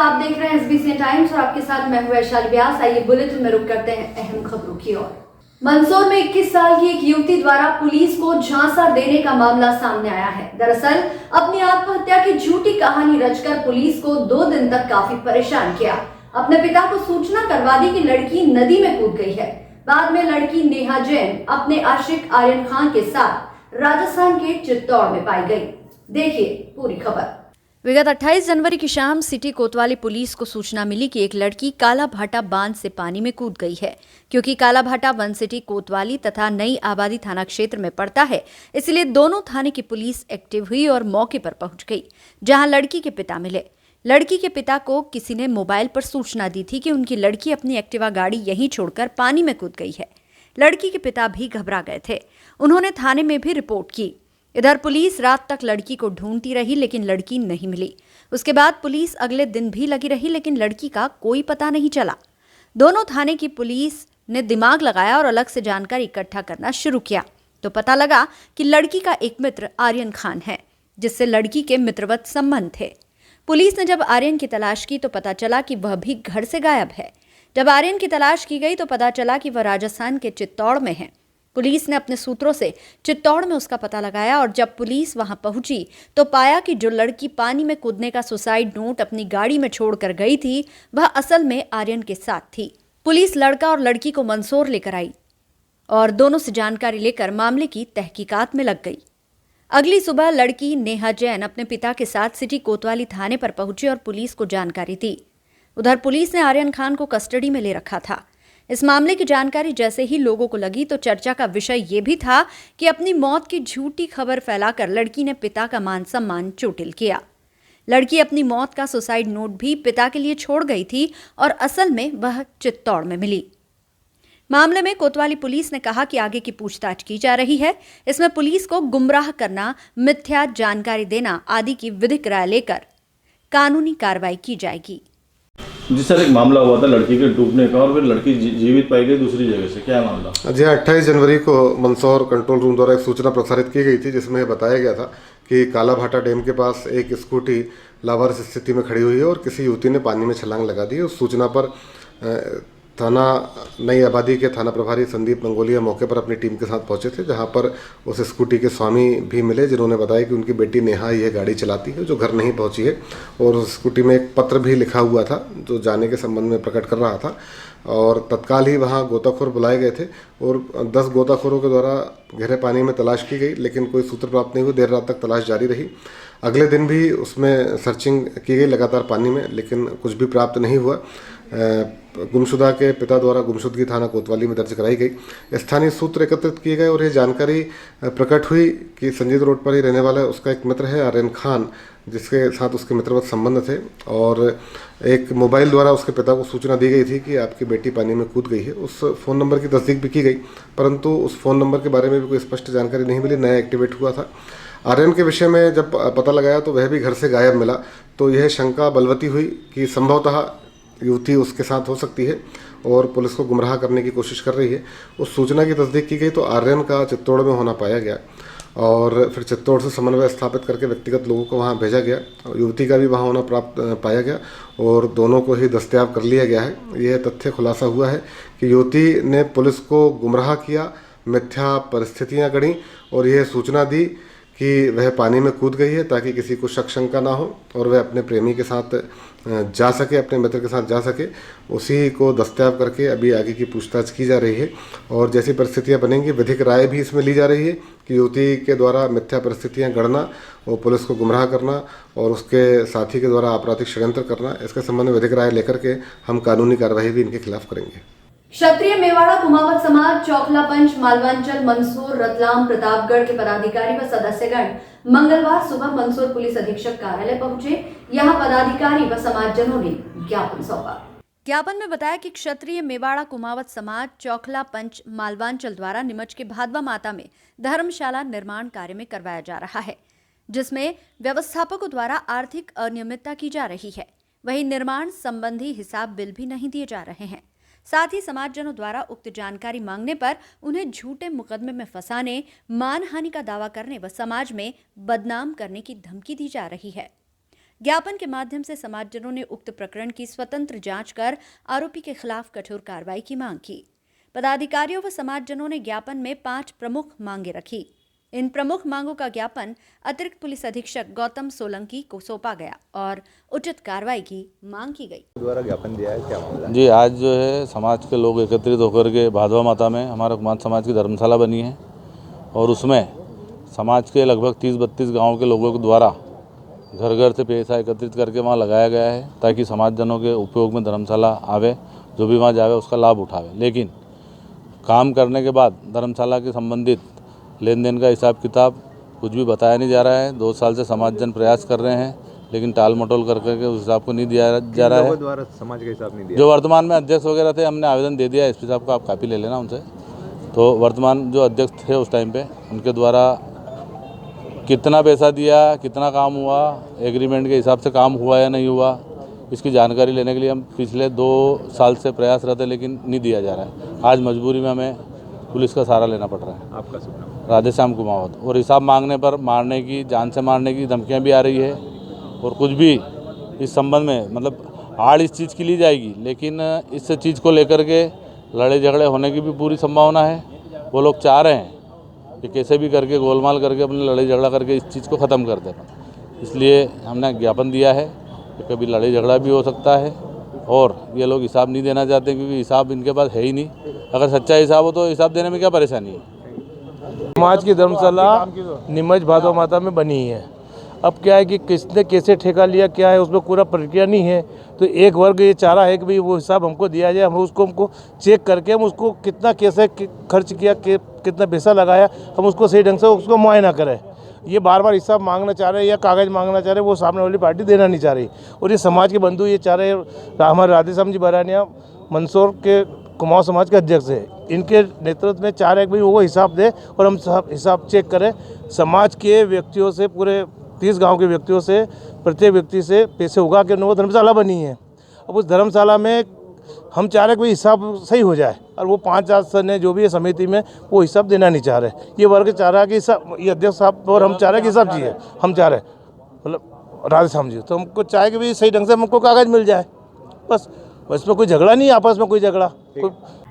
आप देख रहे हैं SBCN टाइम्स और आपके साथ मैं हूं वैशाली व्यास। आइए बुलेटिन में रुक करते हैं अहम खबरों की ओर। मंदसौर में 21 साल की एक युवती द्वारा पुलिस को झांसा देने का मामला सामने आया है। दरअसल अपनी आत्महत्या की झूठी कहानी रचकर पुलिस को 2 दिन तक काफी परेशान किया। अपने पिता को सूचना करवा दी कि लड़की नदी में कूद गई है। बाद में लड़की नेहा जैन अपने आशिक आर्यन खान के साथ राजस्थान के चित्तौड़ में पाई गई। देखिए पूरी खबर। विगत 28 जनवरी की शाम सिटी कोतवाली पुलिस को सूचना मिली कि एक लड़की काला भाटा बांध से पानी में कूद गई है। क्योंकि काला भाटा वन सिटी कोतवाली तथा नई आबादी थाना क्षेत्र में पड़ता है, इसलिए दोनों थाने की पुलिस एक्टिव हुई और मौके पर पहुंच गई, जहां लड़की के पिता मिले। लड़की के पिता को किसी ने मोबाइल पर सूचना दी थी कि उनकी लड़की अपनी एक्टिवा गाड़ी यहीं छोड़कर पानी में कूद गई है। लड़की के पिता भी घबरा गए थे। उन्होंने थाने में भी रिपोर्ट की। इधर पुलिस रात तक लड़की को ढूंढती रही, लेकिन लड़की नहीं मिली। उसके बाद पुलिस अगले दिन भी लगी रही, लेकिन लड़की का कोई पता नहीं चला। दोनों थाने की पुलिस ने दिमाग लगाया और अलग से जानकारी इकट्ठा करना शुरू किया, तो पता लगा कि लड़की का एक मित्र आर्यन खान है, जिससे लड़की के मित्रवत संबंध थे। पुलिस ने जब आर्यन की तलाश की तो पता चला कि वह भी घर से गायब है। जब आर्यन की तलाश की गई तो पता चला कि वह राजस्थान के चित्तौड़ में है। पुलिस ने अपने सूत्रों से चित्तौड़ में उसका पता लगाया और जब पुलिस वहां पहुंची तो पाया कि जो लड़की पानी में कूदने का सुसाइड नोट अपनी गाड़ी में छोड़कर गई थी, वह असल में आर्यन के साथ थी। पुलिस लड़का और लड़की को मंदसौर लेकर आई और दोनों से जानकारी लेकर मामले की तहकीकात में लग गई। अगली सुबह लड़की नेहा जैन अपने पिता के साथ सिटी कोतवाली थाने पर पहुंची और पुलिस को जानकारी दी। उधर पुलिस ने आर्यन खान को कस्टडी में ले रखा था। इस मामले की जानकारी जैसे ही लोगों को लगी तो चर्चा का विषय ये भी था कि अपनी मौत की झूठी खबर फैलाकर लड़की ने पिता का मान सम्मान चोटिल किया। लड़की अपनी मौत का सुसाइड नोट भी पिता के लिए छोड़ गई थी और असल में वह चित्तौड़ में मिली। मामले में कोतवाली पुलिस ने कहा कि आगे की पूछताछ की जा रही है। इसमें पुलिस को गुमराह करना, मिथ्या जानकारी देना आदि की विधिक राय लेकर कानूनी कार्रवाई की जाएगी। जी सर, एक मामला हुआ था लड़की के डूबने का और फिर लड़की जीवित पाई गई दूसरी जगह से, क्या मामला? जी 28 जनवरी को मंदसौर कंट्रोल रूम द्वारा एक सूचना प्रसारित की गई थी, जिसमें बताया गया था कि काला भाटा डैम के पास एक स्कूटी लावारिस स्थिति में खड़ी हुई है और किसी युवती ने पानी में छलांग लगा दी। उस सूचना पर थाना नई आबादी के थाना प्रभारी संदीप मंगोलिया मौके पर अपनी टीम के साथ पहुंचे थे, जहां पर उस स्कूटी के स्वामी भी मिले, जिन्होंने बताया कि उनकी बेटी नेहा यह गाड़ी चलाती है, जो घर नहीं पहुंची है। और उस स्कूटी में एक पत्र भी लिखा हुआ था जो जाने के संबंध में प्रकट कर रहा था। और तत्काल ही वहां गोताखोर बुलाए गए थे और 10 गोताखोरों के द्वारा गहरे पानी में तलाश की गई, लेकिन कोई सूत्र प्राप्त नहीं हुई। देर रात तक तलाश जारी रही। अगले दिन भी उसमें सर्चिंग की गई लगातार पानी में, लेकिन कुछ भी प्राप्त नहीं हुआ। गुमशुदा के पिता द्वारा गुमशुदगी थाना कोतवाली में दर्ज कराई गई। स्थानीय सूत्र एकत्रित किए गए और ये जानकारी प्रकट हुई कि संजीत रोड पर ही रहने वाला उसका एक मित्र है आर्यन खान, जिसके साथ उसके मित्रवत संबंध थे। और एक मोबाइल द्वारा उसके पिता को सूचना दी गई थी कि आपकी बेटी पानी में कूद गई है। उस फ़ोन नंबर की तस्दीक भी की गई, परंतु उस फ़ोन नंबर के बारे में भी कोई स्पष्ट जानकारी नहीं मिली, नया एक्टिवेट हुआ था। आर्यन के विषय में जब पता लगाया तो वह भी घर से गायब मिला, तो यह शंका बलवती हुई कि संभवतः युवती उसके साथ हो सकती है और पुलिस को गुमराह करने की कोशिश कर रही है। उस सूचना की तस्दीक की गई तो आर्यन का चित्तौड़ में होना पाया गया और फिर चित्तौड़ से समन्वय स्थापित करके व्यक्तिगत लोगों को वहां भेजा गया। युवती का भी वहां होना प्राप्त पाया गया और दोनों को ही दस्तयाब कर लिया गया है। यह तथ्य खुलासा हुआ है कि युवती ने पुलिस को गुमराह किया, मिथ्या परिस्थितियाँ गढ़ी और यह सूचना दी कि वह पानी में कूद गई है ताकि किसी को शक शंका ना हो और वह अपने प्रेमी के साथ जा सके, अपने मित्र के साथ जा सके। उसी को दस्तयाब करके अभी आगे की पूछताछ की जा रही है और जैसी परिस्थितियां बनेंगी विधिक राय भी इसमें ली जा रही है कि युवती के द्वारा मिथ्या परिस्थितियां गढ़ना और पुलिस को गुमराह करना और उसके साथी के द्वारा आपराधिक षड्यंत्र करना, इसके संबंध में विधिक राय लेकर के हम कानूनी कार्रवाई भी इनके खिलाफ करेंगे। क्षत्रिय मेवाड़ा कुमावत समाज चौखला पंच मालवांचल मंदसौर रतलाम प्रतापगढ़ के पदाधिकारी व सदस्यगण मंगलवार सुबह मंदसौर पुलिस अधीक्षक कार्यालय पहुंचे। यहां पदाधिकारी व समाजजनों ने ज्ञापन सौंपा। ज्ञापन में बताया कि क्षत्रिय मेवाड़ा कुमावत समाज चौखला पंच मालवांचल द्वारा नीमच के भादवा माता में धर्मशाला निर्माण कार्य में करवाया जा रहा है, जिसमें व्यवस्थापकों द्वारा आर्थिक अनियमितता की जा रही है। वहीं निर्माण संबंधी हिसाब बिल भी नहीं दिए जा रहे हैं। साथ ही समाजजनों द्वारा उक्त जानकारी मांगने पर उन्हें झूठे मुकदमे में फंसाने, मानहानि का दावा करने व समाज में बदनाम करने की धमकी दी जा रही है। ज्ञापन के माध्यम से समाजजनों ने उक्त प्रकरण की स्वतंत्र जांच कर आरोपी के खिलाफ कठोर कार्रवाई की मांग की। पदाधिकारियों व समाजजनों ने ज्ञापन में 5 प्रमुख मांगे रखी। इन प्रमुख मांगों का ज्ञापन अतिरिक्त पुलिस अधीक्षक गौतम सोलंकी को सौंपा गया और उचित कार्रवाई की मांग की गई। द्वारा ज्ञापन दिया है, क्या मामला है? जी, आज जो है समाज के लोग एकत्रित होकर के भादवा माता में हमारा कुमार समाज की धर्मशाला बनी है और उसमें समाज के लगभग 30-32 गाँव के लोगों के द्वारा घर घर से पैसा एकत्रित करके वहाँ लगाया गया है ताकि समाजजनों के उपयोग में धर्मशाला आवे, जो भी वहाँ जावे उसका लाभ उठावे। लेकिन काम करने के बाद धर्मशाला के संबंधित लेन देन का हिसाब किताब कुछ भी बताया नहीं जा रहा है। 2 साल से समाजजन प्रयास कर रहे हैं लेकिन टाल मटोल कर करके उस हिसाब को नहीं दिया जा रहा है। द्वारा समाज का हिसाब नहीं दिया। जो वर्तमान में अध्यक्ष वगैरह थे, हमने आवेदन दे दिया एसपी साहब को, आप कापी ले लेना उनसे। तो वर्तमान जो अध्यक्ष थे उस टाइम पे, उनके द्वारा कितना पैसा दिया, कितना काम हुआ, एग्रीमेंट के हिसाब से काम हुआ या नहीं हुआ, इसकी जानकारी लेने के लिए हम पिछले 2 साल से प्रयासरत है लेकिन नहीं दिया जा रहा है। आज मजबूरी में हमें पुलिस का सहारा लेना पड़ रहा है। आपका शुभ नाम? राधेश्याम कुमावत। और हिसाब मांगने पर मारने की, जान से मारने की धमकियाँ भी आ रही है और कुछ भी इस संबंध में मतलब आड़ इस चीज़ की ली जाएगी, लेकिन इस चीज़ को लेकर के लड़े झगड़े होने की भी पूरी संभावना है। वो लोग चाह रहे हैं कि कैसे भी करके गोलमाल करके अपने लड़ाई झगड़ा करके इस चीज़ को ख़त्म कर दें। इसलिए हमने ज्ञापन दिया है कि कभी लड़ाई झगड़ा भी हो सकता है और ये लोग हिसाब नहीं देना चाहते क्योंकि हिसाब इनके पास है ही नहीं। अगर सच्चा हिसाब हो तो हिसाब देने में क्या परेशानी है। समाज की धर्मशाला नीमच भादवा माता में बनी है। अब क्या है कि किसने कैसे ठेका लिया, क्या है उसमें पूरा प्रक्रिया नहीं है। तो एक वर्ग ये चाह रहा है कि भाई वो हिसाब हमको दिया जाए, हम हमको चेक करके हम उसको कितना कैसे खर्च किया, कितना पैसा लगाया, हम उसको सही ढंग से उसको मुआयना करें। ये बार बार हिसाब मांगना चाह रहे हैं या कागज़ मांगना चाह रहे हैं, वो सामने वाली पार्टी देना नहीं चाह रही। और ये समाज के बंधु ये चाह रहे हैं, हमारे राधेश्याम जी बरानिया मंदसौर के कुमाऊं समाज के अध्यक्ष है, इनके नेतृत्व में चाह रहे हैं कि भाई वो हिसाब दे और हम हिसाब चेक करें। समाज के व्यक्तियों से, पूरे 30 गांव के व्यक्तियों से, प्रत्येक व्यक्ति से पैसे उगा के वो धर्मशाला बनी है। अब उस धर्मशाला में हम चाह रहे हैं कि हिसाब सही हो जाए और वो 5 ने जो भी है समिति में वो हिसाब देना नहीं चाह रहे। ये वर्ग चाह रहा है कि हिसाब, ये अध्यक्ष साहब और हम चाह रहे हैं कि हिसाब चाहिए, हम चाह रहे हैं मतलब राधेश्याम जी, तो हमको चाहे कि भाई सही ढंग से हमको कागज़ मिल जाए, बस इसमें कोई झगड़ा नहीं, आपस में कोई झगड़ा।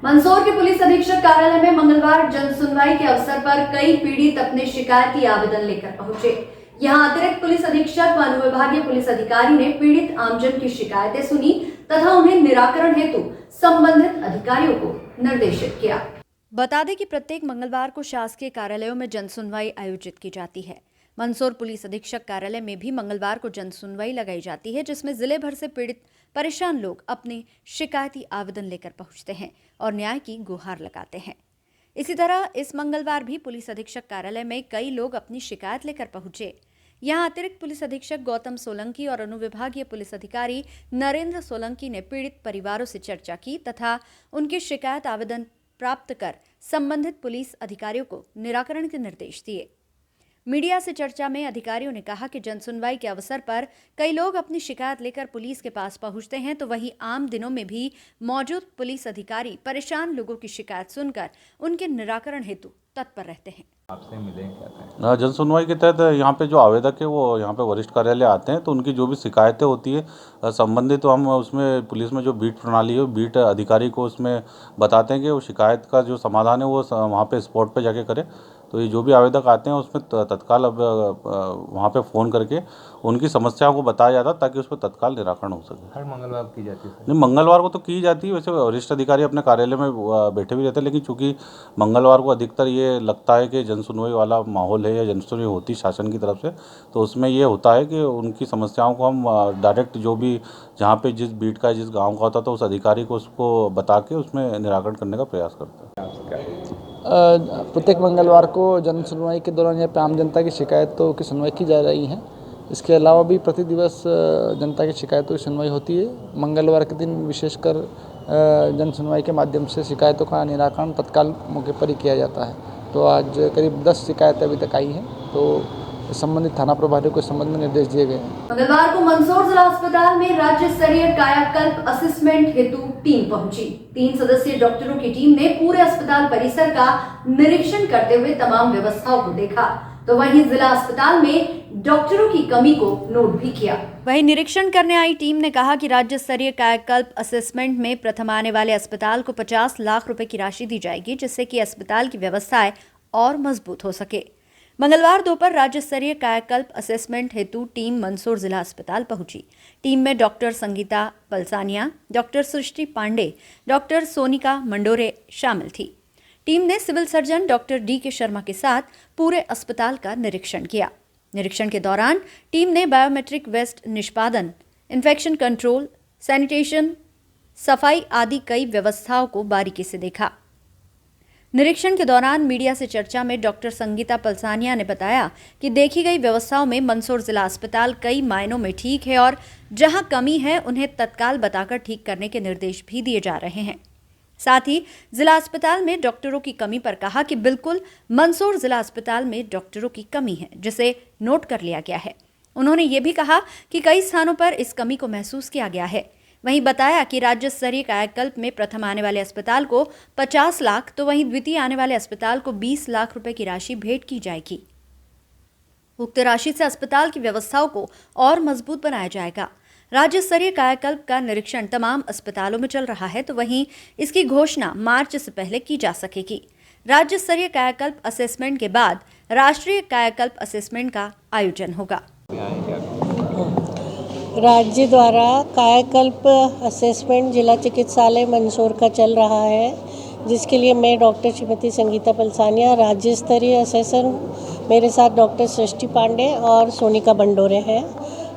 मंदसौर के पुलिस अधीक्षक कार्यालय में मंगलवार जन सुनवाई के अवसर पर कई पीड़ित अपने शिकायती आवेदन लेकर पहुंचे। यहां अतिरिक्त पुलिस अधीक्षक व अनुविभागीय पुलिस अधिकारी ने पीड़ित आमजन की शिकायतें सुनी तथा उन्हें निराकरण हेतु संबंधित अधिकारियों को निर्देशित किया। बता दें कि प्रत्येक मंगलवार को शासकीय कार्यालयों में जन सुनवाई आयोजित की जाती है। मंदसौर पुलिस अधीक्षक कार्यालय में भी मंगलवार को जन सुनवाई लगाई जाती है, जिसमें जिले भर से पीड़ित परेशान लोग अपने शिकायती आवेदन लेकर पहुंचते हैं और न्याय की गुहार लगाते हैं। इसी तरह इस मंगलवार भी पुलिस अधीक्षक कार्यालय में कई लोग अपनी शिकायत लेकर पहुंचे। यहां अतिरिक्त पुलिस अधीक्षक गौतम सोलंकी और अनुविभागीय पुलिस अधिकारी नरेंद्र सोलंकी ने पीड़ित परिवारों से चर्चा की तथा उनके शिकायत आवेदन प्राप्त कर संबंधित पुलिस अधिकारियों को निराकरण के निर्देश दिए। मीडिया से चर्चा में अधिकारियों ने कहा कि जनसुनवाई के अवसर पर कई लोग अपनी शिकायत लेकर पुलिस के पास पहुंचते हैं, तो वहीं आम दिनों में भी मौजूद पुलिस अधिकारी परेशान लोगों की शिकायत सुनकर उनके निराकरण हेतु तत्पर रहते हैं। आपसे मिले क्या? जन सुनवाई के तहत यहाँ पे जो आवेदक है वो यहाँ पे वरिष्ठ कार्यालय आते हैं, तो उनकी जो भी शिकायतें होती है संबंधित, तो हम उसमें पुलिस में जो बीट प्रणाली है बीट अधिकारी को उसमें बताते हैं कि वो शिकायत का जो समाधान है वो वहाँ पे स्पॉट पे जाके करे। तो ये जो भी आवेदक आते हैं उसमें तत्काल अब वहाँ पे फ़ोन करके उनकी समस्याओं को बताया जाता ताकि उस पर तत्काल निराकरण हो सके। हर मंगलवार की जाती है? नहीं, मंगलवार को तो की जाती है, वैसे वरिष्ठ अधिकारी अपने कार्यालय में बैठे भी रहते हैं, लेकिन चूंकि मंगलवार को अधिकतर ये लगता है कि जनसुनवाई वाला माहौल है या जनसुनवाई होती शासन की तरफ से, तो उसमें ये होता है कि उनकी समस्याओं को हम डायरेक्ट जो भी जहाँ पे जिस बीट का जिस गाँव का होता तो उस अधिकारी को उसको बता के उसमें निराकरण करने का प्रयास करते हैं। प्रत्येक मंगलवार को जन सुनवाई के दौरान यहाँ पे आम जनता की शिकायतों की सुनवाई की जा रही है। इसके अलावा भी प्रति दिवस जनता की शिकायतों की सुनवाई होती है। मंगलवार के दिन विशेषकर जन सुनवाई के माध्यम से शिकायतों का निराकरण तत्काल मौके पर ही किया जाता है। तो आज करीब 10 शिकायतें अभी तक आई हैं, तो संबंधित थाना प्रभारियों को संबंध में निर्देश दिए गए हैं। मंगलवार को मंदसौर जिला अस्पताल में राज्य स्तरीय कायाकल्प असेसमेंट हेतु टीम पहुंची। 3 सदस्यीय डॉक्टरों की टीम ने पूरे अस्पताल परिसर का निरीक्षण करते हुए तमाम व्यवस्थाओं को देखा, तो वहीं जिला अस्पताल में डॉक्टरों की कमी को नोट भी किया। वहीं निरीक्षण करने आई टीम ने कहा कि राज्य स्तरीय कायाकल्प असेसमेंट में प्रथम आने वाले अस्पताल को 50 लाख रुपए की राशि दी जाएगी, जिससे कि अस्पताल की व्यवस्थाएं और मजबूत हो सके। मंगलवार दोपहर राज्य स्तरीय कायाकल्प असेसमेंट हेतु टीम मंदसौर जिला अस्पताल पहुंची। टीम में doctor Sangeeta Palsania, doctor Srishti Pandey, doctor Sonika Mandore शामिल थी। टीम ने civil surgeon doctor D K. Sharma के साथ पूरे अस्पताल का निरीक्षण किया। निरीक्षण के दौरान टीम ने बायोमेट्रिक वेस्ट निष्पादन, इन्फेक्शन कंट्रोल, सैनिटेशन, सफाई आदि कई व्यवस्थाओं को बारीकी से देखा। निरीक्षण के दौरान मीडिया से चर्चा में डॉक्टर संगीता पलसानिया ने बताया कि देखी गई व्यवस्थाओं में मंदसौर जिला अस्पताल कई मायनों में ठीक है और जहां कमी है उन्हें तत्काल बताकर ठीक करने के निर्देश भी दिए जा रहे हैं। साथ ही जिला अस्पताल में डॉक्टरों की कमी पर कहा कि बिल्कुल मंदसौर जिला अस्पताल में डॉक्टरों की कमी है, जिसे नोट कर लिया गया है। उन्होंने ये भी कहा कि कई स्थानों पर इस कमी को महसूस किया गया है। वहीं बताया कि राज्य स्तरीय कायाकल्प में प्रथम आने वाले अस्पताल को 50 लाख तो वहीं द्वितीय आने वाले अस्पताल को 20 लाख रुपए की राशि भेंट की जाएगी। उक्त राशि से अस्पताल की व्यवस्थाओं को और मजबूत बनाया जाएगा। राज्य स्तरीय कायाकल्प का निरीक्षण तमाम अस्पतालों में चल रहा है, तो वहीं इसकी घोषणा मार्च से पहले की जा सकेगी। राज्य स्तरीय कायाकल्प असेसमेंट के बाद राष्ट्रीय कायाकल्प असेसमेंट का आयोजन होगा। राज्य द्वारा कायाकल्प असेसमेंट जिला चिकित्सालय मंदसौर का चल रहा है, जिसके लिए मैं डॉक्टर श्रीमती संगीता पलसानिया राज्य स्तरीय असेसर हूँ। मेरे साथ डॉक्टर सृष्टि पांडे और सोनिका बंडोरे हैं।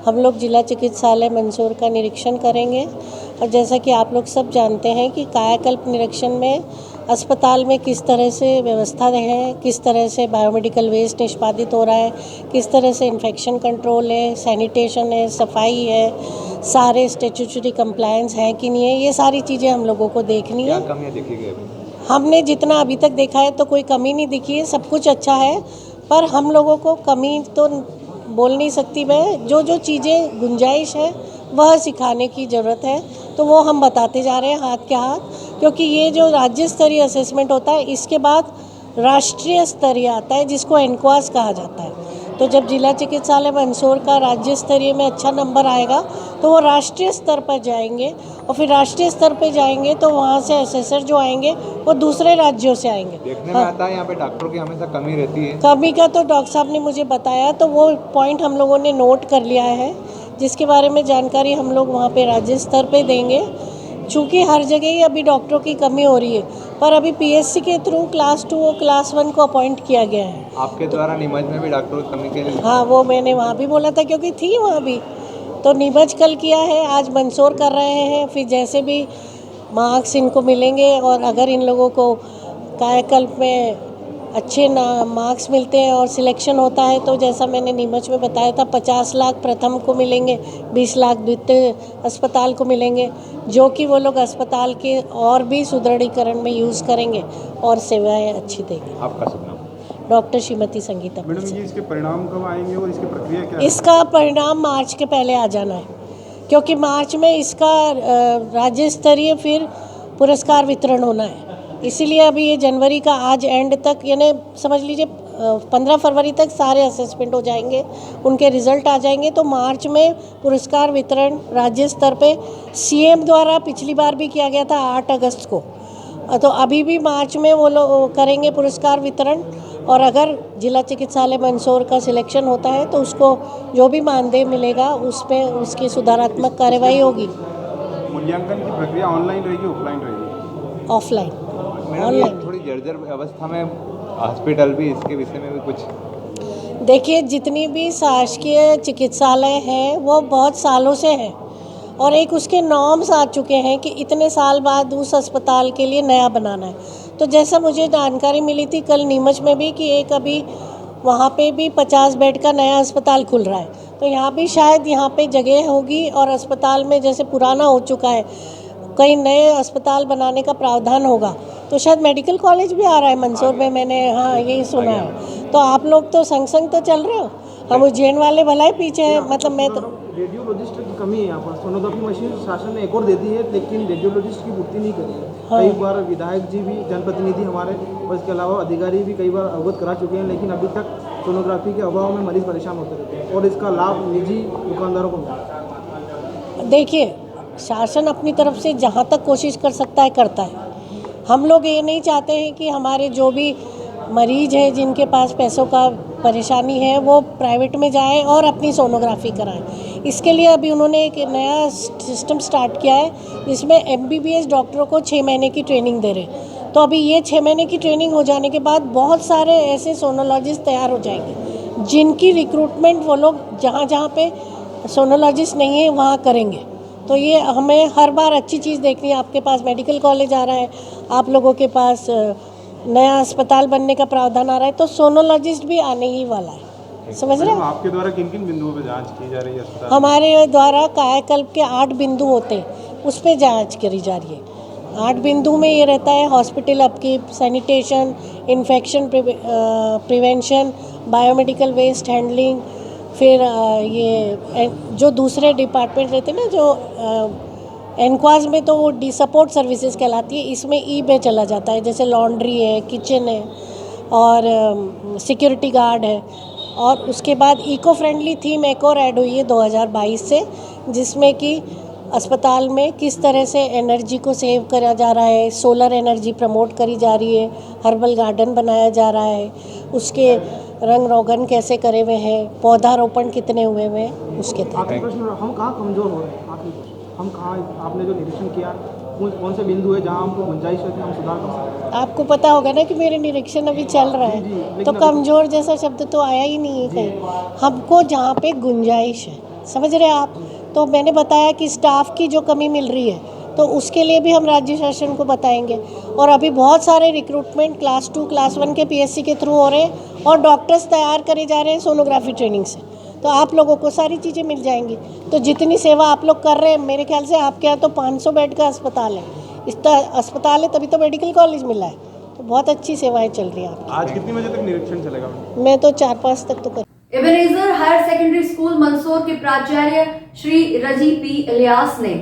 हम लोग जिला चिकित्सालय मंदसौर का निरीक्षण करेंगे और जैसा कि आप लोग सब जानते हैं कि कायाकल्प निरीक्षण में अस्पताल में किस तरह से व्यवस्था है, किस तरह से बायोमेडिकल वेस्ट निष्पादित हो रहा है, किस तरह से इन्फेक्शन कंट्रोल है, सैनिटेशन है, सफाई है, सारे स्टैट्यूटरी कंप्लायंस है कि नहीं है, ये सारी चीज़ें हम लोगों को देखनी है। क्या कमियां देखी गई? हमने जितना अभी तक देखा है तो कोई कमी नहीं दिखी है, सब कुछ अच्छा है, पर हम लोगों को कमी तो बोल नहीं सकती मैं, जो जो चीज़ें गुंजाइश है वह सिखाने की ज़रूरत है, तो वो हम बताते जा रहे हैं हाथ के हाथ, क्योंकि ये जो राज्य स्तरीय असेसमेंट होता है इसके बाद राष्ट्रीय स्तरीय आता है, जिसको एनक्वास कहा जाता है। तो जब जिला चिकित्सालय मंदसौर का राज्य स्तरीय में अच्छा नंबर आएगा तो वो राष्ट्रीय स्तर पर जाएंगे और फिर राष्ट्रीय स्तर पर जाएंगे तो वहाँ से असेसर जो आएंगे वो दूसरे राज्यों से आएंगे। देखने में आता है यहाँ पे डॉक्टरों की हमेशा कमी रहती है। कमी का तो डॉक्टर साहब ने मुझे बताया, तो वो पॉइंट हम लोगों ने नोट कर लिया है, जिसके बारे में जानकारी हम लोग वहाँ पे राज्य स्तर पे देंगे। चूँकि हर जगह ही अभी डॉक्टरों की कमी हो रही है, पर अभी पीएससी के थ्रू क्लास 2 और क्लास 1 को अपॉइंट किया गया है। आपके द्वारा नीमच में भी डॉक्टरों की कमी के लिए? हाँ, वो मैंने वहाँ भी बोला था, क्योंकि थी वहाँ भी, तो नीमच कल किया है, आज मंदसौर कर रहे हैं। फिर जैसे भी मार्क्स इनको मिलेंगे और अगर इन लोगों को कायाकल्प में अच्छे मार्क्स मिलते हैं और सिलेक्शन होता है, तो जैसा मैंने नीमच में बताया था 50 लाख प्रथम को मिलेंगे, 20 लाख द्वितीय अस्पताल को मिलेंगे, जो कि वो लोग अस्पताल के और भी सुदृढ़ीकरण में यूज़ करेंगे और सेवाएं अच्छी देंगे। आपका शुभ नाम? डॉक्टर श्रीमती संगीता। मैडम, ये इसके परिणाम कब आएंगे और इसकी प्रक्रिया क्या है? इसका परिणाम मार्च के पहले आ जाना है, क्योंकि मार्च में इसका राज्य स्तरीय फिर पुरस्कार वितरण होना है। इसीलिए अभी ये जनवरी का आज एंड तक, यानी समझ लीजिए 15 फरवरी तक सारे असेसमेंट हो जाएंगे, उनके रिजल्ट आ जाएंगे, तो मार्च में पुरस्कार वितरण राज्य स्तर पे सीएम द्वारा पिछली बार भी किया गया था 8 अगस्त को। तो अभी भी मार्च में वो लोग करेंगे पुरस्कार वितरण, और अगर जिला चिकित्सालय मंदसौर का सिलेक्शन होता है तो उसको जो भी मानदेय मिलेगा उस पर उसकी सुधारात्मक कार्यवाही होगी। मूल्यांकन की प्रक्रिया ऑनलाइन रहेगी, ऑफलाइन रहेगी? ऑफलाइन। ऑनलाइन थोड़ी जर्जर अवस्था में हॉस्पिटल भी, इसके विषय में भी कुछ? देखिए, जितनी भी शासकीय चिकित्सालय हैं वो बहुत सालों से हैं और एक उसके नॉर्म्स आ चुके हैं कि इतने साल बाद उस अस्पताल के लिए नया बनाना है। तो जैसा मुझे जानकारी मिली थी कल नीमच में भी कि एक अभी वहाँ पे भी 50 बेड का नया अस्पताल खुल रहा है, तो यहाँ भी शायद यहाँ पे जगह होगी, और अस्पताल में जैसे पुराना हो चुका है कई नए अस्पताल बनाने का प्रावधान होगा, तो शायद मेडिकल कॉलेज भी आ रहा है मंदसौर में, मैंने हाँ यही सुना है। तो आप लोग तो संग तो चल रहे हो, हम उज्जैन वाले भला ही पीछे हैं। मतलब मैं तो रेडियोलॉजिस्ट की कमी है यहाँ पर। सोनोग्राफी मशीन शासन ने एक और दे दी है, लेकिन रेडियोलॉजिस्ट की पूर्ति नहीं करी है। हाँ। कई बार विधायक जी भी, जनप्रतिनिधि हमारे और इसके अलावा अधिकारी भी कई बार अवगत करा चुके हैं, लेकिन अभी तक सोनोग्राफी के अभाव में मरीज परेशान होते रहते हैं और इसका लाभ निजी दुकानदारों को मिलता है। देखिए, शासन अपनी तरफ से जहाँ तक कोशिश कर सकता है करता है। हम लोग ये नहीं चाहते हैं कि हमारे जो भी मरीज हैं जिनके पास पैसों का परेशानी है वो प्राइवेट में जाएं और अपनी सोनोग्राफी कराएं। इसके लिए अभी उन्होंने एक नया सिस्टम स्टार्ट किया है जिसमें MBBS डॉक्टरों को 6 महीने की ट्रेनिंग दे रहे हैं। तो अभी ये 6 महीने की ट्रेनिंग हो जाने के बाद बहुत सारे ऐसे सोनोलॉजिस्ट तैयार हो जाएंगे जिनकी रिक्रूटमेंट वो लोग जहाँ जहाँ पे सोनोलॉजिस्ट नहीं है वहाँ करेंगे। तो ये हमें हर बार अच्छी चीज़ देखनी है। आपके पास मेडिकल कॉलेज आ रहा है, आप लोगों के पास नया अस्पताल बनने का प्रावधान आ रहा है, तो सोनोलॉजिस्ट भी आने ही वाला है। समझ रहे हैं? आपके द्वारा किन किन बिंदुओं पर जांच की जा रही है अस्पताल? हमारे द्वारा कायाकल्प के 8 बिंदु होते हैं, उस पर जाँच करी जा रही है। 8 बिंदु में ये रहता है hospital upkeep, sanitation, infection prevention, biomedical waste handling, फिर ये जो दूसरे डिपार्टमेंट रहते हैं ना, जो एनक्वाज में तो वो डी सपोर्ट सर्विसेज कहलाती है, इसमें ई में चला जाता है, जैसे लॉन्ड्री है, किचन है और सिक्योरिटी गार्ड है। और उसके बाद इको फ्रेंडली थीम एक और ऐड हुई है 2022 से, जिसमें कि अस्पताल में किस तरह से एनर्जी को सेव करा जा रहा है, सोलर एनर्जी प्रमोट करी जा रही है, हर्बल गार्डन बनाया जा रहा है, उसके रंग रोगन कैसे करे हुए हैं, पौधारोपण कितने हुए हुए हैं, उसके तहत। आखिरी प्रश्न, हम कहाँ कमज़ोर हो रहे हैं? आखिरी प्रश्न, हम कहाँ, आपने जो निरीक्षण किया कौन से बिंदु है जहाँ हमको गुंजाइश है कि हम सुधार कर सकते हैं? आपको पता होगा ना कि मेरे निरीक्षण अभी चल रहा है, तो कमज़ोर जैसा शब्द तो आया ही नहीं है कहीं। हमको जहाँ पे गुंजाइश है, समझ रहे हैं आप? तो मैंने बताया कि स्टाफ की जो कमी मिल रही है तो उसके लिए भी हम राज्य शासन को बताएंगे। और अभी बहुत सारे रिक्रूटमेंट क्लास 2 क्लास 1 के PSC के थ्रू हो रहे हैं और डॉक्टर्स तैयार करे जा रहे हैं सोनोग्राफी ट्रेनिंग से, तो आप लोगों को सारी चीज़ें मिल जाएंगी। तो जितनी सेवा आप लोग कर रहे हैं, मेरे ख्याल से आपके यहाँ तो 500 बेड का अस्पताल है, इतना अस्पताल है तभी तो मेडिकल कॉलेज मिला है, तो बहुत अच्छी सेवाएँ चल रही हैं आपकी। आज कितनी बजे तक निरीक्षण चलेगा? मैं तो 4-5 तक तो कर। Ebenezer higher secondary school Mandsaur के प्राचार्य श्री रजी P. इलियास ने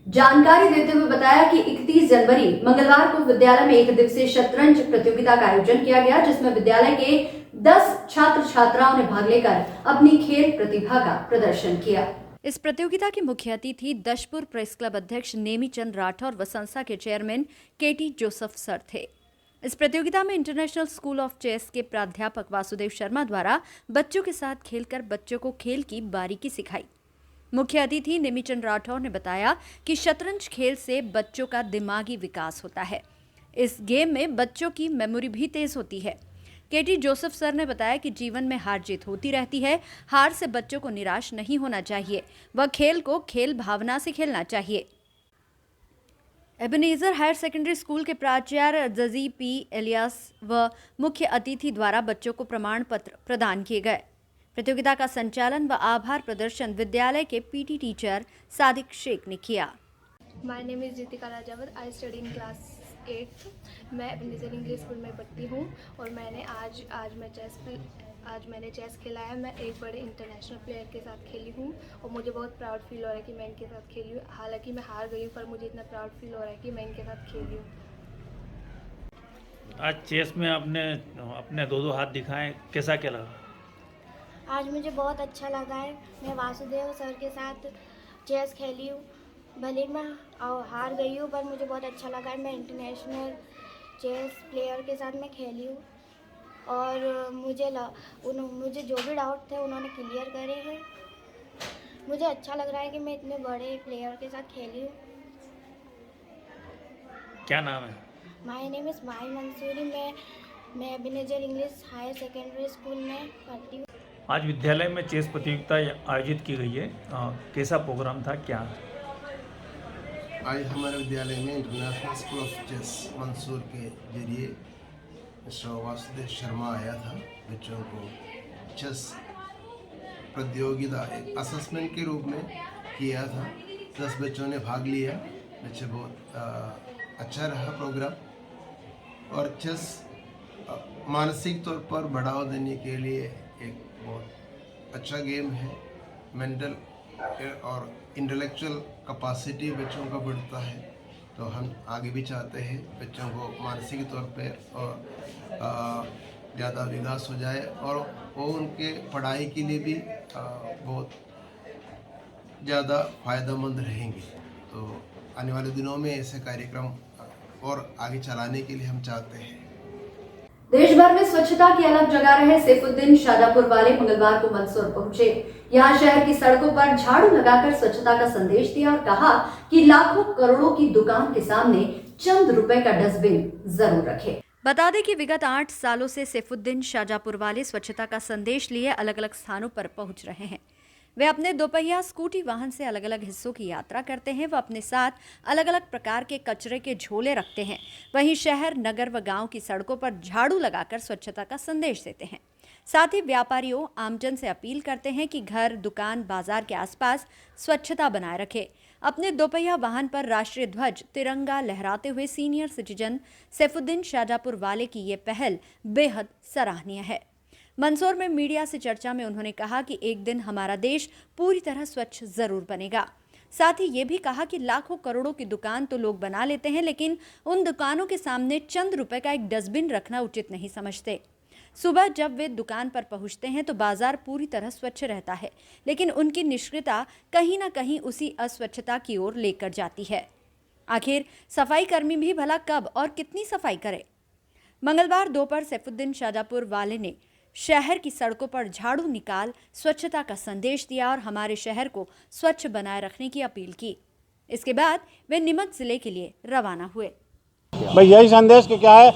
जानकारी देते हुए बताया कि 31 जनवरी मंगलवार को विद्यालय में एक दिवसीय शतरंज प्रतियोगिता का आयोजन किया गया, जिसमें विद्यालय के 10 छात्र छात्राओं ने भाग लेकर अपनी खेल प्रतिभा का प्रदर्शन किया। इस प्रतियोगिता के मुख्य अतिथि दशपुर प्रेस क्लब अध्यक्ष नेमीचंद राठौर व संस्था के चेयरमैन KT जोसेफ सर थे। इस प्रतियोगिता में इंटरनेशनल स्कूल ऑफ चेस के प्राध्यापक वासुदेव शर्मा द्वारा बच्चों के साथ खेलकर बच्चों को खेल की बारीकी सिखाई। मुख्य अतिथि नेमीचंद राठौर ने बताया कि शतरंज खेल से बच्चों का दिमागी विकास होता है। इस गेम में बच्चों की मेमोरी भी तेज होती है। KT जोसेफ सर ने बताया कि जीवन में हार जीत होती रहती है, हार से बच्चों को निराश नहीं होना चाहिए, वह खेल को खेल भावना से खेलना चाहिए। एबेनेजर हायर सेकेंडरी स्कूल के प्राचार्य रजी P. इलियास व मुख्य अतिथि द्वारा बच्चों को प्रमाण पत्र प्रदान किए गए। प्रतियोगिता का संचालन व आभार प्रदर्शन विद्यालय के PT टीचर सादिक शेख ने किया। My name is Jitika Rajawat, I study in class 8th। मैं एबेनेजर इंग्लिश स्कूल में पढ़ती हूँ और मैंने आज मैंने चेस खेला है। मैं एक बड़े इंटरनेशनल प्लेयर के साथ खेली हूँ और मुझे बहुत प्राउड फील हो रहा है कि मैं इनके साथ खेली हूँ। हालांकि मैं हार गई हूँ, पर मुझे इतना प्राउड फील हो रहा है कि मैं इनके साथ खेली हूँ। आज चेस में आपने अपने 2 हाथ दिखाए, कैसा क्या लगा? आज मुझे बहुत अच्छा लगा है। मैं वासुदेव सर के साथ चेस खेली हूँ, भले मैं हार गई हूँ पर मुझे बहुत अच्छा लगा है। मैं इंटरनेशनल चेस प्लेयर के साथ मैं खेली हूँ और मुझे जो भी डाउट थे उन्होंने क्लियर करे हैं। मुझे अच्छा लग रहा है कि मैं इतने बड़े प्लेयर के साथ खेली हूँ। क्या नाम है? My name is Mahi Mansuri. मैं Ebenezer English higher secondary school में पढ़ती हूँ। आज विद्यालय में चेस प्रतियोगिता आयोजित की गई है, कैसा प्रोग्राम था, क्या? आज हमारे विद्यालय में international school of chess Mandsaur के जरिए मिस्टर वासुदेव शर्मा आया था। बच्चों को चेस प्रतियोगिता एक असेसमेंट के रूप में किया था। 10 बच्चों ने भाग लिया। बच्चे बहुत अच्छा रहा प्रोग्राम। और चेस मानसिक तौर पर बढ़ावा देने के लिए एक बहुत अच्छा गेम है। मेंटल और इंटेलेक्चुअल कैपेसिटी बच्चों का बढ़ता है, तो हम आगे भी चाहते हैं बच्चों को मानसिक तौर पे और ज़्यादा विकास हो जाए और और उनके पढ़ाई के लिए भी बहुत ज़्यादा फ़ायदेमंद रहेंगे। तो आने वाले दिनों में ऐसे कार्यक्रम और आगे चलाने के लिए हम चाहते हैं। देश भर में स्वच्छता की अलग जगह रहे सैफुद्दीन शाजापुर वाले मंगलवार को मंदसौर पहुंचे। यहाँ शहर की सड़कों पर झाड़ू लगाकर स्वच्छता का संदेश दिया और कहा कि लाखों करोड़ों की दुकान के सामने चंद रुपए का डस्टबिन जरूर रखे। बता दें कि विगत 8 सालों से सैफुद्दीन शाजापुर वाले स्वच्छता का संदेश लिए अलग अलग स्थानों पर पहुंच रहे हैं। वे अपने दोपहिया स्कूटी वाहन से अलग अलग हिस्सों की यात्रा करते हैं। वे अपने साथ अलग अलग प्रकार के कचरे के झोले रखते हैं। वहीं शहर, नगर व गांव की सड़कों पर झाड़ू लगाकर स्वच्छता का संदेश देते हैं। साथ ही व्यापारियों, आमजन से अपील करते हैं कि घर, दुकान, बाजार के आसपास स्वच्छता बनाए रखें। अपने दोपहिया वाहन पर राष्ट्रीय ध्वज, तिरंगा लहराते हुए सीनियर सिटीजन सैफुद्दीन शाजापुर वाले की ये पहल बेहद सराहनीय है। मंदसौर में मीडिया से चर्चा में उन्होंने कहा कि एक दिन हमारा देश पूरी तरह स्वच्छ जरूर बनेगा। साथ ही ये भी कहा कि लाखों करोड़ों की दुकान तो लोग बना लेते हैं, लेकिन उन दुकानों के सामने चंद रुपए का एक डस्टबिन रखना उचित नहीं समझते। सुबह जब वे दुकान पर पहुंचते हैं तो बाजार पूरी तरह स्वच्छ रहता है, लेकिन उनकी निष्क्रियता कहीं ना कहीं उसी अस्वच्छता की ओर लेकर जाती है। आखिर सफाई कर्मी भी भला कब और कितनी सफाई करे? मंगलवार दोपहर सैफुद्दीन शाजापुर वाले ने शहर की सड़कों पर झाड़ू निकाल स्वच्छता का संदेश दिया और हमारे शहर को स्वच्छ बनाए रखने की अपील की। इसके बाद वे नीमच जिले के लिए रवाना हुए। भाई यही संदेश कि क्या है,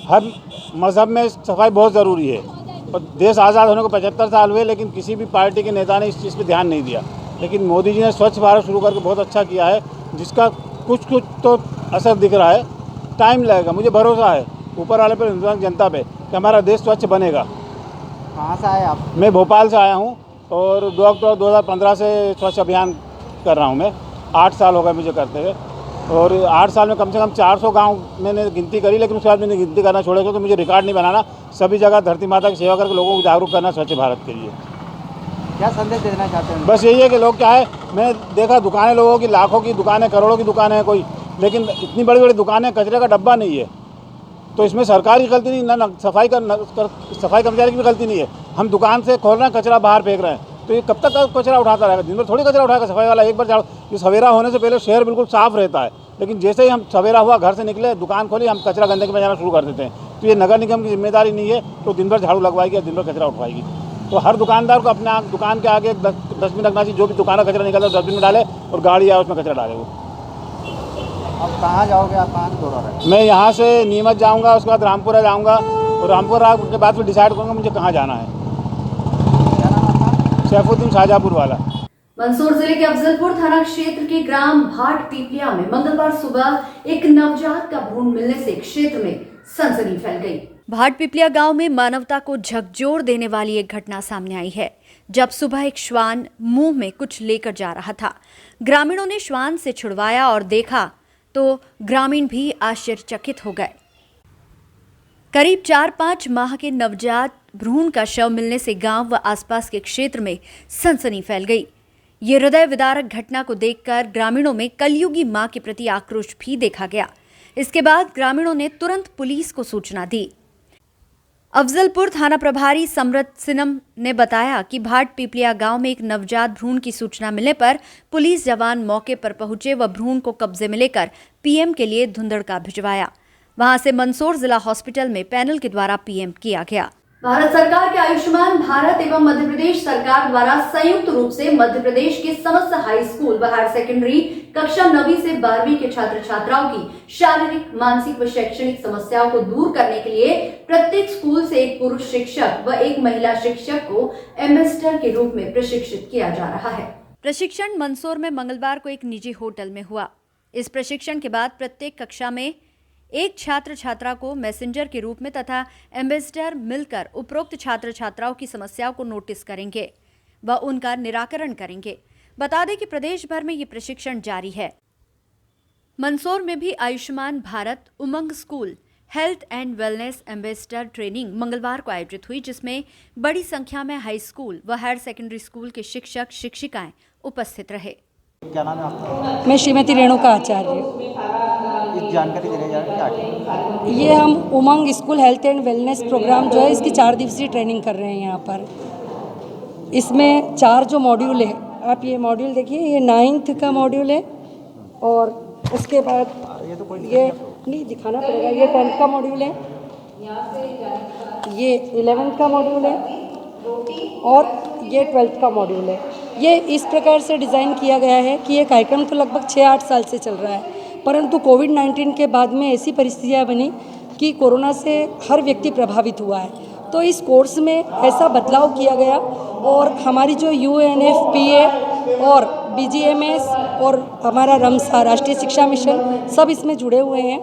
हर मजहब में सफाई बहुत ज़रूरी है। और देश आज़ाद होने को 75 साल हुए, लेकिन किसी भी पार्टी के नेता ने इस चीज़ पे ध्यान नहीं दिया। लेकिन मोदी जी ने स्वच्छ भारत शुरू करके बहुत अच्छा किया है, जिसका कुछ तो असर दिख रहा है। टाइम लगेगा, मुझे भरोसा है ऊपर वाले पर, हिंदुस्तान जनता पे, कि हमारा देश स्वच्छ बनेगा। कहाँ से आए आप? मैं भोपाल से आया हूँ और 2 अक्टूबर 2015 से स्वच्छ अभियान कर रहा हूँ। मैं 8 साल हो गए मुझे करते हुए, और 8 साल में कम से कम 400 गांव मैंने गिनती करी, लेकिन उसके बाद मैंने गिनती करना छोड़ा क्योंकि मुझे रिकॉर्ड नहीं बनाना। सभी जगह धरती माता की सेवा करके लोगों को जागरूक करना स्वच्छ भारत के लिए। क्या संदेश देना चाहते हैं? बस यही है कि लोग क्या है, मैंने देखा दुकानें लोगों की लाखों की दुकानें, करोड़ों की दुकानें हैं कोई, लेकिन इतनी बड़ी बड़ी दुकानें, कचरे का डब्बा नहीं है। तो इसमें सरकार की गलती नहीं, ना सफाई कर्मचारी की भी गलती नहीं है। हम दुकान से खोल रहे हैं, कचरा बाहर फेंक रहे हैं, तो ये कब तक कचरा उठाता रहेगा? दिन भर थोड़ी कचरा उठाएगा सफाई वाला। एक बार झाड़ू, सवेरा होने से पहले शहर बिल्कुल साफ रहता है, लेकिन जैसे ही हम सवेरा हुआ, घर से निकले, दुकान खोली, हम कचरा गंदगी में जाना शुरू कर देते हैं। तो ये नगर निगम की जिम्मेदारी नहीं है, तो दिन भर झाड़ू लगवाएगी या दिन भर कचरा उठवाएगी। तो हर दुकानदार को अपने दुकान के आगे एक डस्टबिन रखना चाहिए। जो भी दुकान का कचरा निकलता है डस्टबिन में डाले और गाड़ी आए उसमें कचरा डाले। वो अब कहाँ जाओगे आप? कहाँ से दौरा रहे हैं? मैं यहाँ से नीमच जाऊँगा, उसके बाद रामपुरा जाऊँगा, और रामपुरा के बाद फिर डिसाइड करूँगा मुझे कहाँ जाना है। सैफुद्दीन शाजापुर वाला। मंदसौर जिले के अफजलपुर थाना क्षेत्र के ग्राम भाट पीपलिया में मंगलवार सुबह एक नवजात का भ्रूण मिलने से क्षेत्र में सनसनी फैल गई। भाट पिपलिया गांव में मानवता को झकझोर देने वाली एक घटना सामने आई है, जब सुबह एक श्वान मुंह में कुछ लेकर जा रहा था। ग्रामीणों ने श्वान से छुड़वाया और देखा तो ग्रामीण भी आश्चर्यचकित हो गए। करीब 4-5 माह के नवजात भ्रूण का शव मिलने से गांव व आसपास के क्षेत्र में सनसनी फैल गई। ये हृदय विदारक घटना को देखकर ग्रामीणों में कलयुगी मां के प्रति आक्रोश भी देखा गया। इसके बाद ग्रामीणों ने तुरंत पुलिस को सूचना दी। अफजलपुर थाना प्रभारी समृत सिनम ने बताया कि भाट पीपलिया गांव में एक नवजात भ्रूण की सूचना मिलने पर पुलिस जवान मौके पर पहुंचे व भ्रूण को कब्जे में लेकर पीएम के लिए धुंधड़का भिजवाया। वहां से मंदसौर जिला हॉस्पिटल में पैनल के द्वारा पीएम किया गया। भारत सरकार के आयुष्मान भारत एवं मध्य प्रदेश सरकार द्वारा संयुक्त रूप से मध्य प्रदेश के समस्त हाई स्कूल व हायर सेकेंडरी कक्षा 9वीं से 12वीं के छात्र छात्राओं की शारीरिक, मानसिक व शैक्षणिक समस्याओं को दूर करने के लिए प्रत्येक स्कूल से एक पुरुष शिक्षक व एक महिला शिक्षक को एम्बेसडर के रूप में प्रशिक्षित किया जा रहा है। प्रशिक्षण मंदसौर में मंगलवार को एक निजी होटल में हुआ। इस प्रशिक्षण के बाद प्रत्येक कक्षा में एक छात्र छात्रा को मैसेंजर के रूप में तथा एम्बेसडर मिलकर उपरोक्त छात्र छात्राओं की समस्याओं को नोटिस करेंगे व उनका निराकरण करेंगे। बता दें कि प्रदेश भर में ये प्रशिक्षण जारी है। मंदसौर में भी Ayushman Bharat Umang school health and wellness ambassador training मंगलवार को आयोजित हुई, जिसमें बड़ी संख्या में हाई स्कूल व हायर सेकेंडरी स्कूल के शिक्षक शिक्षिकाएं उपस्थित रहे। क्या नाम है आपका? मैं श्रीमती रेणुका आचार्य। इस जानकारी देने जा रहे हैं क्या? ये हम Umang school health and wellness program जो है इसकी 4 दिवसीय ट्रेनिंग कर रहे हैं यहाँ पर। इसमें 4 जो मॉड्यूल है, आप ये मॉड्यूल देखिए, ये 9th का मॉड्यूल है और उसके बाद ये नहीं दिखाना पड़ेगा, ये 10th का मॉड्यूल है, ये 11th का मॉड्यूल है और ये 12th का मॉड्यूल है। ये इस प्रकार से डिज़ाइन किया गया है कि ये कार्यक्रम तो लगभग 6-8 साल से चल रहा है, परंतु कोविड-19 के बाद में ऐसी परिस्थितियाँ बनी कि कोरोना से हर व्यक्ति प्रभावित हुआ है, तो इस कोर्स में ऐसा बदलाव किया गया और हमारी जो UNFPA और BGMS और हमारा रमसा राष्ट्रीय शिक्षा मिशन सब इसमें जुड़े हुए हैं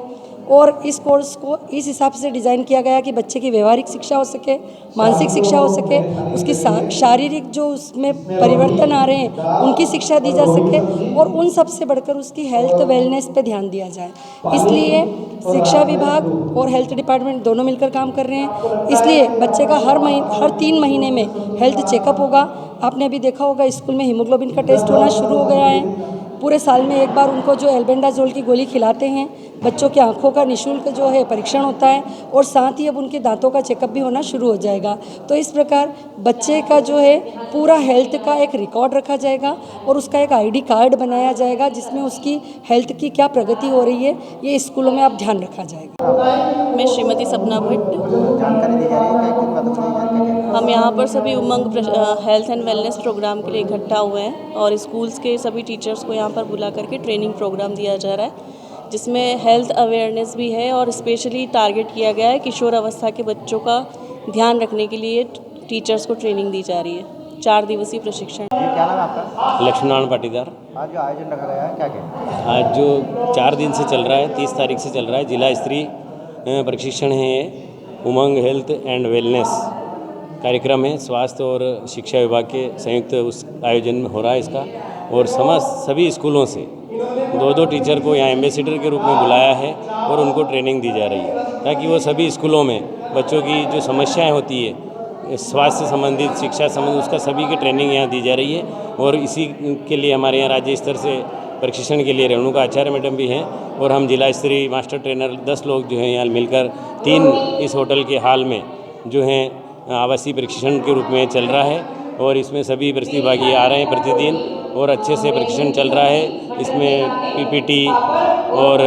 और इस कोर्स को इस हिसाब से डिज़ाइन किया गया कि बच्चे की व्यवहारिक शिक्षा हो सके, मानसिक शिक्षा हो सके, उसकी शारीरिक जो उसमें परिवर्तन आ रहे हैं उनकी शिक्षा दी जा सके और उन सब से बढ़कर उसकी हेल्थ वेलनेस पे ध्यान दिया जाए। इसलिए शिक्षा विभाग और हेल्थ डिपार्टमेंट दोनों मिलकर काम कर रहे हैं। इसलिए बच्चे का हर 3 महीने में हेल्थ चेकअप होगा। आपने अभी देखा होगा स्कूल में हीमोग्लोबिन का टेस्ट होना शुरू हो गया है। पूरे साल में एक बार उनको जो एल्बेंडाजोल की गोली खिलाते हैं। बच्चों की आंखों का निःशुल्क जो है परीक्षण होता है और साथ ही अब उनके दांतों का चेकअप भी होना शुरू हो जाएगा। तो इस प्रकार बच्चे का जो है पूरा हेल्थ का एक रिकॉर्ड रखा जाएगा और उसका एक ID कार्ड बनाया जाएगा जिसमें उसकी हेल्थ की क्या प्रगति हो रही है ये स्कूलों में अब ध्यान रखा जाएगा। मैं श्रीमती सपना भट्ट। जानकारी दी जा रही है क्या, किस बात बताइए? हम यहाँ पर सभी उमंग हेल्थ एंड वेलनेस प्रोग्राम के लिए इकट्ठा हुए हैं और स्कूल्स के सभी टीचर्स को यहाँ पर बुला करके ट्रेनिंग प्रोग्राम दिया जा रहा है जिसमें हेल्थ अवेयरनेस भी है और स्पेशली टारगेट किया गया है किशोर अवस्था के बच्चों का ध्यान रखने के लिए टीचर्स को ट्रेनिंग दी जा रही है। 4 दिवसीय प्रशिक्षण। क्या नाम है आपका? लक्ष्मण पाटीदार। आज जो आयोजन रखा गया है क्या? आज जो 4 दिन से चल रहा है, 30 तारीख से चल रहा है, जिला स्तरीय प्रशिक्षण है ये। उमंग हेल्थ एंड वेलनेस कार्यक्रम है, स्वास्थ्य और शिक्षा विभाग के संयुक्त उस आयोजन में हो रहा है इसका और सभी स्कूलों से 2 टीचर को यहाँ एम्बेसडर के रूप में बुलाया है और उनको ट्रेनिंग दी जा रही है ताकि वो सभी स्कूलों में बच्चों की जो समस्याएं होती है स्वास्थ्य संबंधित, शिक्षा संबंधित, उसका सभी की ट्रेनिंग यहाँ दी जा रही है। और इसी के लिए हमारे यहाँ राज्य स्तर से प्रशिक्षण के लिए रेणुका आचार्य मैडम भी हैं और हम जिला स्तरीय मास्टर ट्रेनर 10 लोग जो हैं यहाँ मिलकर 3 इस होटल के हाल में जो हैं आवासीय प्रशिक्षण के रूप में चल रहा है और इसमें सभी प्रतिभागी आ रहे हैं प्रतिदिन और अच्छे से प्रशिक्षण चल रहा है। इसमें PPT और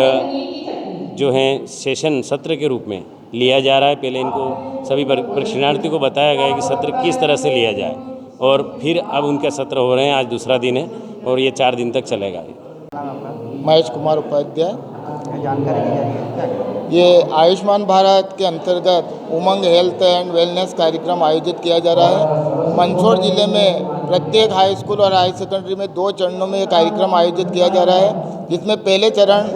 जो है सेशन सत्र के रूप में लिया जा रहा है। पहले इनको सभी प्रशिक्षणार्थियों को बताया गया है कि सत्र किस तरह से लिया जाए और फिर अब उनके सत्र हो रहे हैं। आज दूसरा दिन है और ये 4 दिन तक चलेगा। महेश कुमार उपाध्याय। जानकारी दी जा रही है क्या? ये आयुष्मान भारत के अंतर्गत उमंग हेल्थ एंड वेलनेस कार्यक्रम आयोजित किया जा रहा है। मंदसौर जिले में प्रत्येक हाई स्कूल और हाई सेकेंडरी में 2 चरणों में ये कार्यक्रम आयोजित किया जा रहा है, जिसमें पहले चरण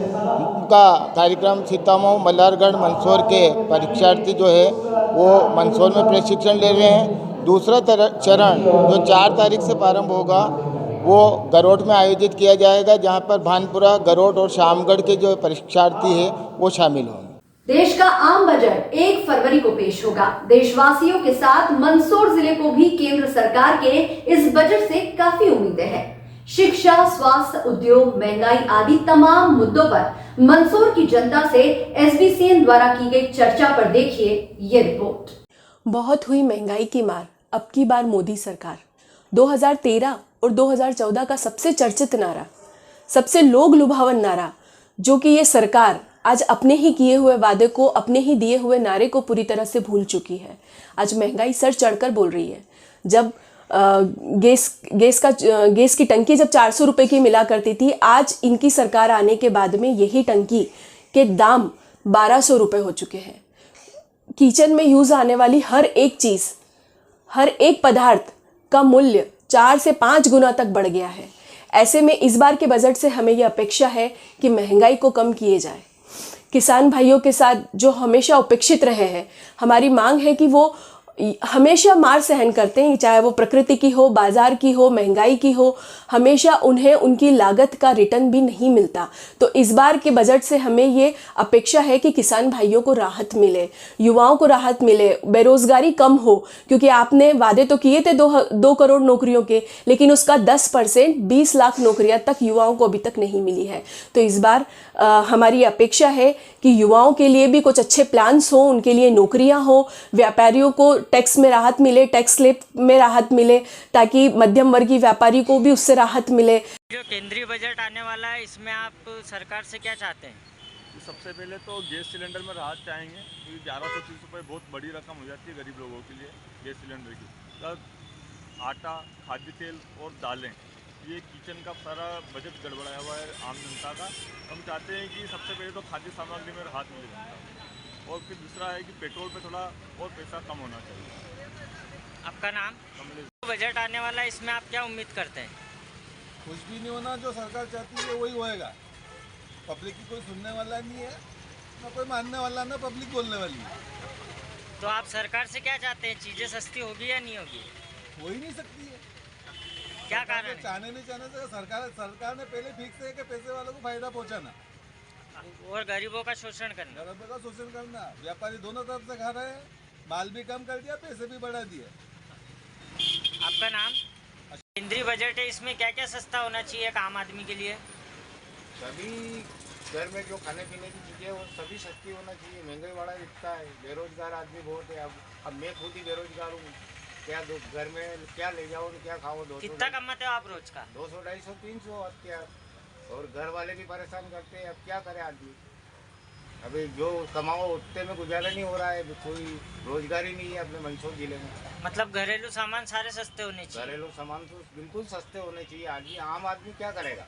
का कार्यक्रम सीतामऊ, मल्हारगढ़, मंदसौर के परीक्षार्थी जो है वो मंदसौर में प्रशिक्षण ले रहे हैं। दूसरा चरण जो 4 तारीख से प्रारंभ होगा वो गरोड में आयोजित किया जाएगा, जहां पर भानपुरा, गरोड और शामगढ़ के जो परीक्षार्थी है वो शामिल होंगे। देश का आम बजट 1 फरवरी को पेश होगा। देशवासियों के साथ मंदसौर जिले को भी केंद्र सरकार के इस बजट से काफी उम्मीदें हैं। शिक्षा, स्वास्थ्य, उद्योग, महंगाई आदि तमाम मुद्दों पर मंदसौर की जनता से SBCN द्वारा की गई चर्चा पर देखिए ये रिपोर्ट। बहुत हुई महंगाई की मार, अब की बार मोदी सरकार। 2013 और 2014 का सबसे चर्चित नारा, सबसे लोग लुभावन नारा, जो कि ये सरकार आज अपने ही किए हुए वादे को, अपने ही दिए हुए नारे को पूरी तरह से भूल चुकी है। आज महंगाई सर चढ़कर बोल रही है। जब गैस की टंकी जब 400 रुपए की मिला करती थी, आज इनकी सरकार आने के बाद में यही टंकी के दाम 1200 रुपए हो चुके हैं। किचन में यूज आने वाली हर एक चीज, हर एक पदार्थ का मूल्य 4 से 5 गुना तक बढ़ गया है। ऐसे में इस बार के बजट से हमें यह अपेक्षा है कि महंगाई को कम किए जाए। किसान भाइयों के साथ जो हमेशा उपेक्षित रहे हैं, हमारी मांग है कि वो हमेशा मार सहन करते हैं, चाहे वो प्रकृति की हो, बाजार की हो, महंगाई की हो, हमेशा उन्हें उनकी लागत का रिटर्न भी नहीं मिलता। तो इस बार के बजट से हमें ये अपेक्षा है कि किसान भाइयों को राहत मिले, युवाओं को राहत मिले, बेरोजगारी कम हो, क्योंकि आपने वादे तो किए थे 2 करोड़ नौकरियों के, लेकिन उसका 10% 20 लाख नौकरियां तक युवाओं को अभी तक नहीं मिली है। तो इस बार हमारी अपेक्षा है कि युवाओं के लिए भी कुछ अच्छे प्लान्स हो, उनके लिए नौकरियां हो, व्यापारियों को टैक्स में राहत मिले, टैक्स स्लैब में राहत मिले, ताकि मध्यम वर्गीय व्यापारी को भी उससे राहत मिले। जो केंद्रीय बजट आने वाला है, इसमें आप सरकार से क्या चाहते हैं? सबसे पहले तो गैस सिलेंडर में राहत चाहेंगे, क्योंकि 1130 रुपये बहुत बड़ी रकम हो जाती है गरीब लोगों के लिए गैस सिलेंडर की। प्लस आटा, खाद्य तेल और दालें, ये किचन का सारा बजट गड़बड़ाया हुआ है आम जनता का। हम चाहते हैं कि सबसे पहले तो खाद्य सामग्री में राहत मिले जनता को, और फिर दूसरा है कि पेट्रोल पे थोड़ा और पैसा कम होना चाहिए। आपका नाम? बजट आने वाला है, इसमें आप क्या उम्मीद करते हैं? कुछ भी नहीं होना, जो सरकार चाहती है वही होएगा। पब्लिक की कोई सुनने वाला नहीं है, ना कोई मानने वाला, ना पब्लिक बोलने वाली है। तो आप सरकार से क्या चाहते हैं? चीज़ें सस्ती होगी या नहीं होगी? हो ही नहीं सकती है। क्या कारण है? चाहने नहीं चाहने से सरकार ने पहले फिक्स है कि पैसे वालों को फायदा पहुंचाना और गरीबों का शोषण करना। गरीबों का शोषण करना। व्यापारी दोनों तरफ से खा रहे हैं, माल भी कम कर दिया, पैसे भी बढ़ा दिए। आपका नाम? केंद्रीय बजट है, इसमें क्या क्या सस्ता होना चाहिए एक आम आदमी के लिए? सभी घर में जो खाने पीने की चीज़ें वो सभी सस्ती होना चाहिए। महंगाई बड़ा दिखता है, बेरोजगार आदमी बहुत है। अब मैं खुद ही बेरोजगार हूँ, क्या दो घर में क्या ले जाओ क्या खाओ। कितना कमाते हो आप रोज का? 200, 250, 300 हत्या, और घर वाले भी परेशान करते हैं। अब क्या करे आदमी, अभी जो कमाओ उतने में गुजारा नहीं हो रहा है, कोई रोजगार ही नहीं है अपने मंदसौर जिले में। मतलब घरेलू सामान सारे सस्ते होने चाहिए? घरेलू सामान तो बिल्कुल सस्ते होने चाहिए। आदमी आम आदमी क्या करेगा?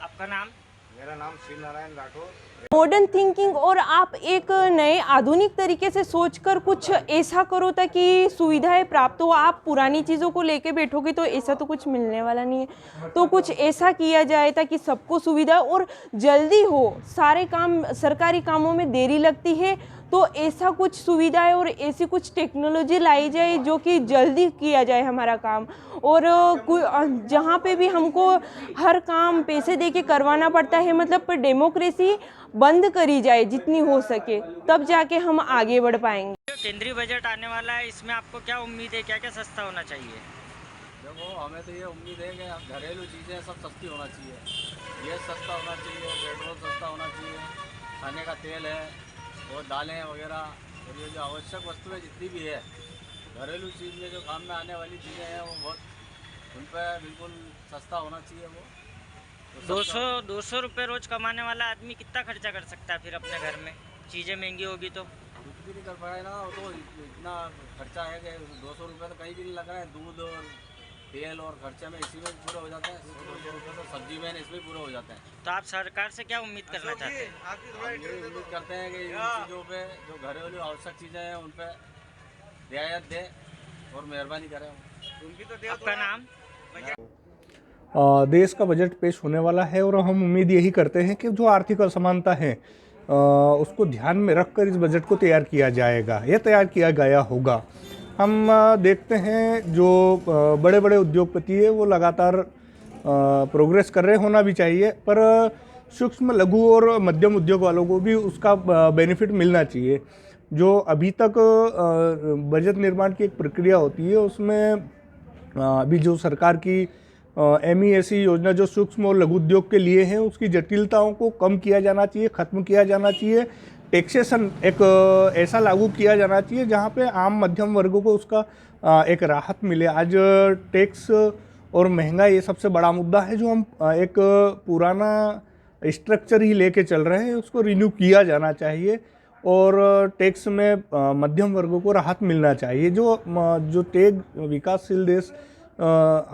आपका नाम? मेरा नाम शिव नारायण राठौर। मॉडर्न थिंकिंग और आप एक नए आधुनिक तरीके से सोचकर कुछ ऐसा करो ताकि सुविधाएं प्राप्त हो। आप पुरानी चीज़ों को लेके बैठोगे तो ऐसा तो कुछ मिलने वाला नहीं है। तो कुछ ऐसा किया जाए ताकि सबको सुविधा और जल्दी हो। सारे काम, सरकारी कामों में देरी लगती है, तो ऐसा कुछ सुविधाएं और ऐसी कुछ टेक्नोलॉजी लाई जाए जो कि जल्दी किया जाए हमारा काम। और जहाँ पे भी हमको हर काम पैसे दे के करवाना पड़ता है, मतलब डेमोक्रेसी बंद करी जाए जितनी हो सके, तब जाके हम आगे बढ़ पाएंगे। केंद्रीय बजट आने वाला है, इसमें आपको क्या उम्मीद है? क्या क्या सस्ता होना चाहिए? देखो, हमें तो ये उम्मीद है कि घरेलू चीज़ें सब सस्ती होना चाहिए। गैस सस्ता होना चाहिए, पेट्रोल सस्ता होना चाहिए, खाने का तेल है और दालें वगैरह, और ये जो आवश्यक वस्तुएं जितनी भी है घरेलू चीज़ में जो काम में आने वाली चीज़ें हैं वो बहुत, उन पर बिल्कुल सस्ता होना चाहिए। वो 200 रुपये रोज कमाने वाला आदमी कितना खर्चा कर सकता है फिर अपने घर में? चीज़ें महंगी होगी तो कुछ भी नहीं कर पाए ना। वो तो इतना खर्चा है कि 200 रुपये तो कहीं भी नहीं लग रहा है। दूध और तेल और खर्चे में इसी में पूरा हो जाता है। 200 रुपये तो सब्जी में इसमें पूरे हो जाते हैं। तो आप सरकार से क्या उम्मीद करना चाहते हैं? हम ये उम्मीद करते हैं कि इन चीज़ों पे जो घरेलू आवश्यक चीज़ें हैं उन पर रियायत दे और मेहरबानी करें। आपका नाम? देश का बजट पेश होने वाला है और हम उम्मीद यही करते हैं कि जो आर्थिक असमानता है उसको ध्यान में रखकर इस बजट को तैयार किया जाएगा, या तैयार किया गया होगा। हम देखते हैं जो बड़े बड़े उद्योगपति है वो लगातार प्रोग्रेस कर रहे होना भी चाहिए, पर सूक्ष्म लघु और मध्यम उद्योग वालों को भी उसका बेनिफिट मिलना चाहिए। जो अभी तक बजट निर्माण की एक प्रक्रिया होती है उसमें अभी जो सरकार की MESE योजना जो सूक्ष्म और लघु उद्योग के लिए है उसकी जटिलताओं को कम किया जाना चाहिए, ख़त्म किया जाना चाहिए। टैक्सेशन एक ऐसा लागू किया जाना चाहिए जहाँ पे आम मध्यम वर्गों को उसका एक राहत मिले। आज टैक्स और महंगाई ये सबसे बड़ा मुद्दा है, जो हम एक पुराना स्ट्रक्चर ही लेके चल रहे हैं, उसको रिन्यू किया जाना चाहिए और टैक्स में मध्यम वर्गों को राहत मिलना चाहिए। जो टेक विकासशील देश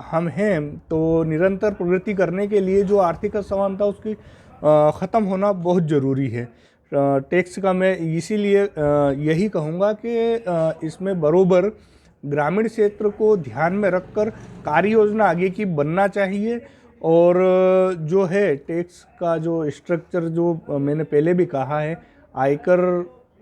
हम हैं, तो निरंतर प्रगति करने के लिए जो आर्थिक असमानता उसकी ख़त्म होना बहुत ज़रूरी है। टैक्स का मैं इसीलिए यही कहूँगा कि इसमें बरोबर ग्रामीण क्षेत्र को ध्यान में रखकर कार्य योजना आगे की बनना चाहिए। और जो है टैक्स का जो स्ट्रक्चर जो मैंने पहले भी कहा है, आयकर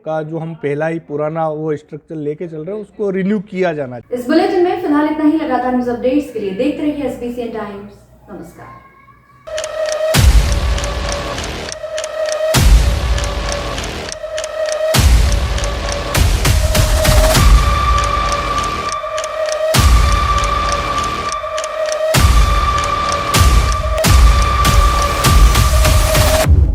का जो हम पहला ही पुराना वो स्ट्रक्चर लेके चल रहे हैं उसको रिन्यू किया जाना चाहिए। इस बुलेटिन में फिलहाल इतना ही। लगातार न्यूज अपडेट्स के लिए देखते रहिए SBCN टाइम्स। नमस्कार।